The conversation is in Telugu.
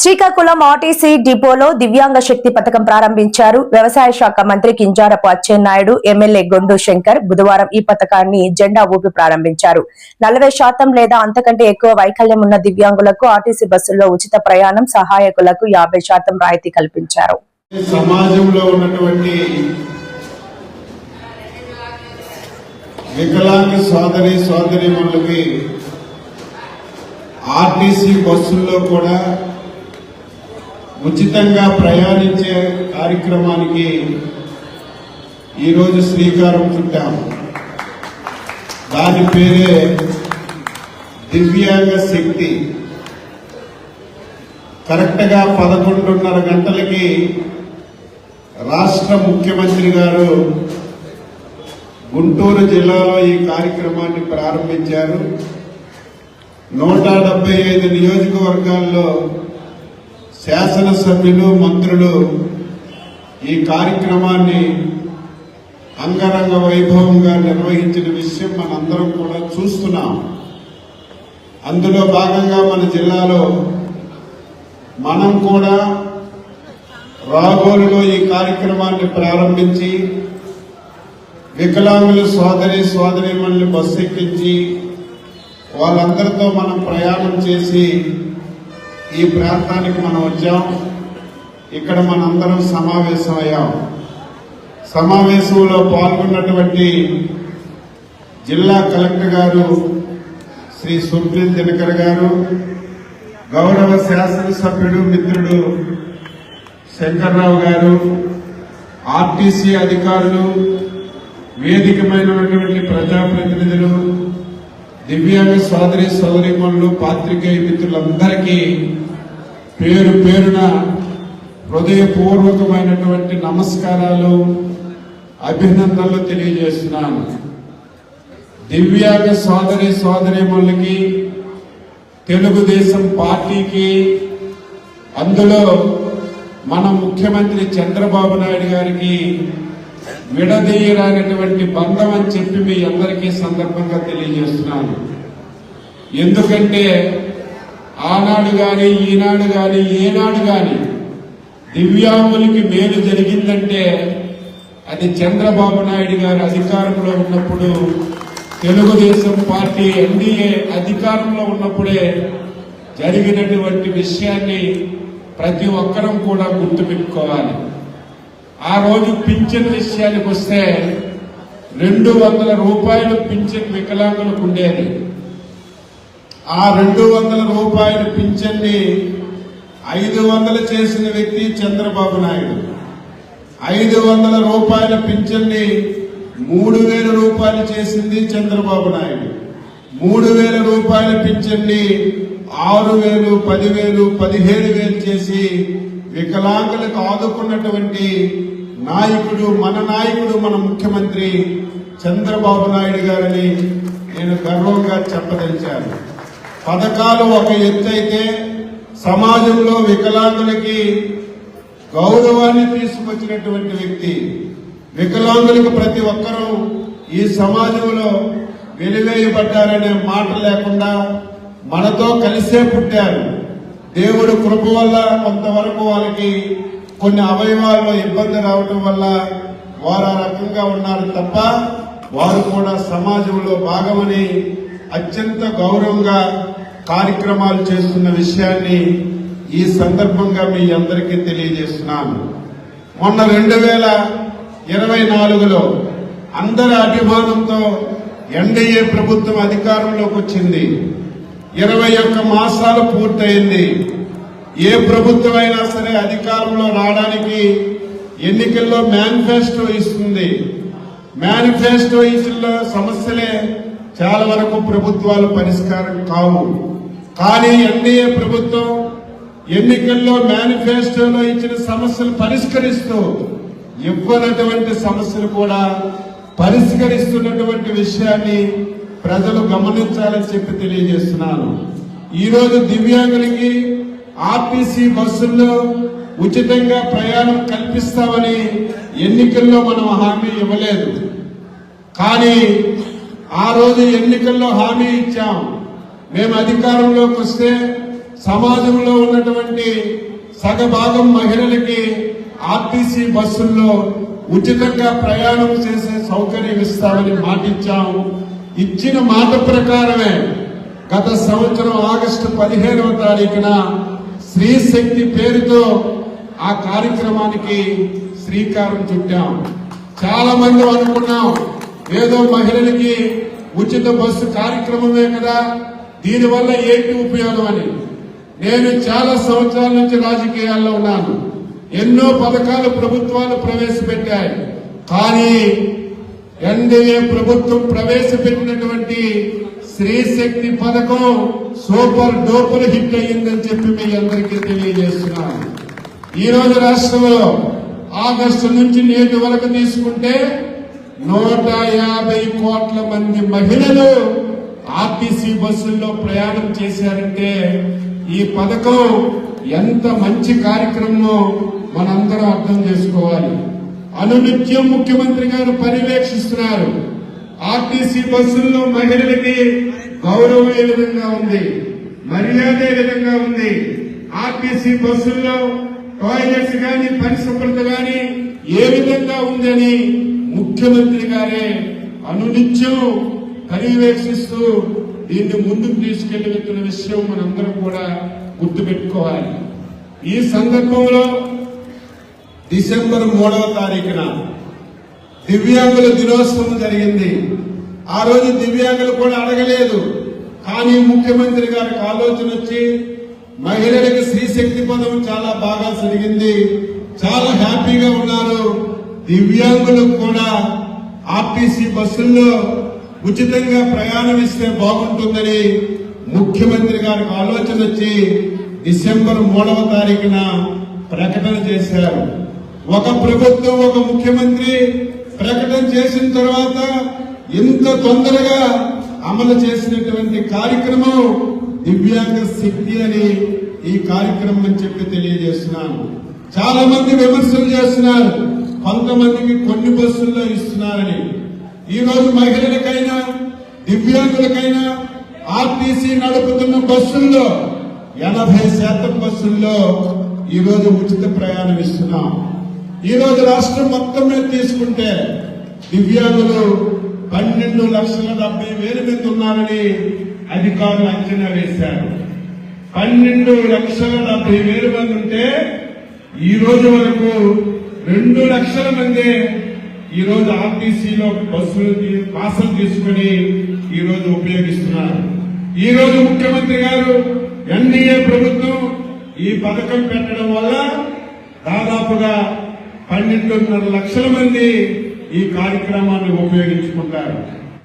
శ్రీకాకుళం ఆర్టీసీ డిపోలో దివ్యాంగ శక్తి పథకం ప్రారంభించారు. వ్యవసాయ శాఖ మంత్రి కింజారపు అచ్చెన్నాయుడు, ఎమ్మెల్యే గొండు శంకర్ బుధవారం ఈ పథకాన్ని జెండా ఊపి ప్రారంభించారు. 40% లేదా అంతకంటే ఎక్కువ వైకల్యం ఉన్న దివ్యాంగులకు ఆర్టీసీ బస్సుల్లో ఉచిత ప్రయాణం, సహాయకులకు 50% రాయితీ కల్పించారు. సమాజంలో ఉన్నటువంటి వికలాంగ సోదరీమణులకి ఆర్టీసీ బస్సుల్లో కూడా ఉచితంగా ప్రయాణించే కార్యక్రమానికి ఈరోజు శ్రీకారం చుట్టాము. దాని పేరే దివ్యాంగ శక్తి. కరెక్ట్గా 11:30 గంటలకి రాష్ట్ర ముఖ్యమంత్రి గారు గుంటూరు జిల్లాలో ఈ కార్యక్రమాన్ని ప్రారంభించారు. 175 నియోజకవర్గాల్లో శాసనసభ్యులు, మంత్రులు ఈ కార్యక్రమాన్ని అంగరంగ వైభవంగా నిర్వహించిన విషయం మనందరం కూడా చూస్తున్నాం. అందులో భాగంగా మన జిల్లాలో మనం కూడా రాగోలులో ఈ కార్యక్రమాన్ని ప్రారంభించి వికలాంగుల సోదరీమణులు బస్సు ఎక్కించి వాళ్ళందరితో మనం ప్రయాణం చేసి ఈ ప్రాంతానికి మనం వచ్చాం. ఇక్కడ మనందరం సమావేశమయ్యాం. సమావేశంలో పాల్గొన్నటువంటి జిల్లా కలెక్టర్ గారు శ్రీ సుప్రీం దినకర్ గారు, గౌరవ శాసనసభ్యుడు మిత్రుడు శంకర్రావు గారు, ఆర్టీసీ అధికారులు, వేదికమైనటువంటి ప్రజాప్రతినిధులు, దివ్యాంగ సోదరీమణులు, పాత్రికేయ మిత్రులందరికీ పేరు పేరున హృదయపూర్వకమైనటువంటి నమస్కారాలు, అభినందనలు తెలియజేస్తున్నాను. దివ్యాంగ సోదరీమణులకి, తెలుగుదేశం పార్టీకి, అందులో మన ముఖ్యమంత్రి చంద్రబాబు నాయుడు గారికి విడదీయరానటువంటి బంధం అని చెప్పి మీ అందరికీ సందర్భంగా తెలియజేస్తున్నాను. ఎందుకంటే ఆనాడు గాని, ఈనాడు గాని, ఏనాడు గాని దివ్యాంగులకి మేలు జరిగిందంటే అది చంద్రబాబు నాయుడు గారు అధికారంలో ఉన్నప్పుడు, తెలుగుదేశం పార్టీ ఎన్డీఏ అధికారంలో ఉన్నప్పుడే జరిగినటువంటి విషయాన్ని ప్రతి ఒక్కరం కూడా గుర్తుపెట్టుకోవాలి. ఆ రోజు పింఛన్ విషయానికి వస్తే 200 రూపాయలు పింఛన్ వికలాంగులకు ఉండేది. ఆ 200 రూపాయల పింఛన్ని 500 చేసిన వ్యక్తి చంద్రబాబు నాయుడు. 500 రూపాయల పింఛన్ని 3000 రూపాయలు చేసింది చంద్రబాబు నాయుడు. 3000 రూపాయల పింఛన్ని 6000, 10,000, 17,000 చేసి వికలాంగులకు ఆదుకున్నటువంటి నాయకుడు మన ముఖ్యమంత్రి చంద్రబాబు నాయుడు గారని నేను గర్వంగా చెప్పదలిచాను. పథకాలు ఒక ఎత్తు అయితే సమాజంలో వికలాంగులకి గౌరవాన్ని తీసుకొచ్చినటువంటి వ్యక్తి. వికలాంగులకు ప్రతి ఒక్కరూ ఈ సమాజంలో వెలివేయబడ్డారనే మాట లేకుండా మనతో కలిసే పుట్టారు. దేవుడు కృప వల్ల కొంతవరకు వాళ్ళకి కొన్ని అవయవాల్లో ఇబ్బంది రావడం వల్ల వారు ఆ రకంగా ఉన్నారు తప్ప వారు కూడా సమాజంలో భాగమని అత్యంత గౌరవంగా కార్యక్రమాలు చేస్తున్న విషయాన్ని ఈ సందర్భంగా మీ అందరికీ తెలియజేస్తున్నాను. మొన్న 2024లో అందరి అభిమానంతో ఎన్డీఏ ప్రభుత్వం అధికారంలోకి వచ్చింది. 21 మాసాలు పూర్తయింది. ఏ ప్రభుత్వం అయినా సరే అధికారంలో రావడానికి ఎన్నికల్లో మేనిఫెస్టో ఇస్తుంది. మేనిఫెస్టో ఇచ్చిన సమస్యలే చాలా వరకు ప్రభుత్వాలు పరిష్కారం కావు. కానీ ఎన్డీఏ ప్రభుత్వం ఎన్నికల్లో మేనిఫెస్టోలో ఇచ్చిన సమస్యలు పరిష్కరిస్తూ ఇవ్వనటువంటి సమస్యలు కూడా పరిష్కరిస్తున్నటువంటి విషయాన్ని ప్రజలు గమనించాలని చెప్పి తెలియజేస్తున్నాను. ఈరోజు దివ్యాంగులకి ఆర్టీసీ బస్సుల్లో ఉచితంగా ప్రయాణం కల్పిస్తామని ఎన్నికల్లో మనం హామీ ఇవ్వలేదు. కానీ ఆ రోజు ఎన్నికల్లో హామీ ఇచ్చాం. మేము అధికారంలోకి వస్తే సమాజంలో ఉన్నటువంటి సగభాగం మహిళలకి ఆర్టీసీ బస్సుల్లో ఉచితంగా ప్రయాణం చేసే సౌకర్యం ఇస్తామని మాటిచ్చాం. ఇచ్చిన మాట ప్రకారమే గత సంవత్సరం ఆగస్టు 15వ తారీఖున స్త్రీ శక్తి పేరుతో ఆ కార్యక్రమానికి శ్రీకారం చుట్టాం. చాలా మంది అనుకున్నాం ఏదో మహిళలకి ఉచిత బస్సు కార్యక్రమమే కదా, దీనివల్ల ఏంటి ఉపయోగం అని. నేను చాలా సంవత్సరాల నుంచి రాజకీయాల్లో ఉన్నాను. ఎన్నో పథకాలు ప్రభుత్వాలు ప్రవేశపెట్టాయి. కానీ ఎన్డీఏ ప్రభుత్వం ప్రవేశపెట్టినటువంటి స్త్రీ శక్తి పథకం సూపర్ డూపర్ హిట్ అయ్యిందని చెప్పి మీ అందరికీ తెలియజేస్తున్నాను. ఈ రోజు రాష్ట్రంలో ఆగస్టు నుంచి నేటి వరకు తీసుకుంటే 150 కోట్ల మంది మహిళలు ఆర్టీసీ బస్సుల్లో ప్రయాణం చేశారంటే ఈ పథకం ఎంత మంచి కార్యక్రమమో మనందరం అర్థం చేసుకోవాలి. అనునిత్యం ముఖ్యమంత్రి గారు పర్యవేక్షిస్తున్నారు. ఆర్టీసీ బస్సుల్లో మహిళలకి గౌరవం ఏ విధంగా ఉంది, మర్యాద ఏ విధంగా ఉంది, ఆర్టీసీ బస్సుల్లో టాయిలెట్స్ గాని పరిశుభ్రత గాని ఏ విధంగా ఉందని ముఖ్యమంత్రి గారే అనునిత్యం పర్యవేక్షిస్తూ దీన్ని ముందుకు తీసుకెళ్తున్న విషయం మనందరం కూడా గుర్తుపెట్టుకోవాలి. ఈ సందర్భంలో డిసెంబర్ 3వ తారీఖున దివ్యాంగుల దినోత్సవం జరిగింది. ఆ రోజు దివ్యాంగులు కూడా అడగలేదు. కానీ ముఖ్యమంత్రి గారికి ఆలోచన వచ్చి మహిళలకు స్త్రీశక్తి పథకం చాలా బాగా జరిగింది, చాలా హ్యాపీగా ఉన్నారు, దివ్యాంగులకు కూడా ఆర్టీసీ బస్సుల్లో ఉచితంగా ప్రయాణం ఇస్తే బాగుంటుందని ముఖ్యమంత్రి గారికి ఆలోచన వచ్చి డిసెంబర్ 3వ తారీఖున ప్రకటన చేశారు. ఒక ప్రభుత్వం ఒక ముఖ్యమంత్రి ప్రకటన చేసిన తర్వాత ఇంత తొందరగా అమలు చేసినటువంటి కార్యక్రమం దివ్యాంగ శక్తి అని ఈ కార్యక్రమం అని చెప్పి తెలియజేస్తున్నాను. చాలా మంది విమర్శలు చేస్తున్నారు, కొంతమందికి కొన్ని బస్సుల్లో ఇస్తున్నారని. ఈ రోజు మహిళలకైనా దివ్యాంగులకైనా ఆర్టీసీ నడుపుతున్న బస్సుల్లో 80% బస్సుల్లో ఈ రోజు ఉచిత ప్రయాణం ఇస్తున్నాం. ఈ రోజు రాష్ట్రం మొత్తం మీద తీసుకుంటే దివ్యాంగులు 12,70,000 మంది ఉన్నారని అధికారులు అంచనా వేశారు. 12,70,000 మంది ఉంటే ఈ రోజు వరకు 2 లక్షల మంది ఈ రోజు ఆర్టీసీలో బస్సులు పాసులు తీసుకుని ఈ రోజు ఉపయోగిస్తున్నారు. ఈ రోజు ముఖ్యమంత్రి గారు ఎన్డీఏ ప్రభుత్వం ఈ పథకం పెట్టడం వల్ల దాదాపుగా 12.5 లక్షల మంది ఈ కార్యక్రమాన్ని ఉపయోగించుకుంటారు.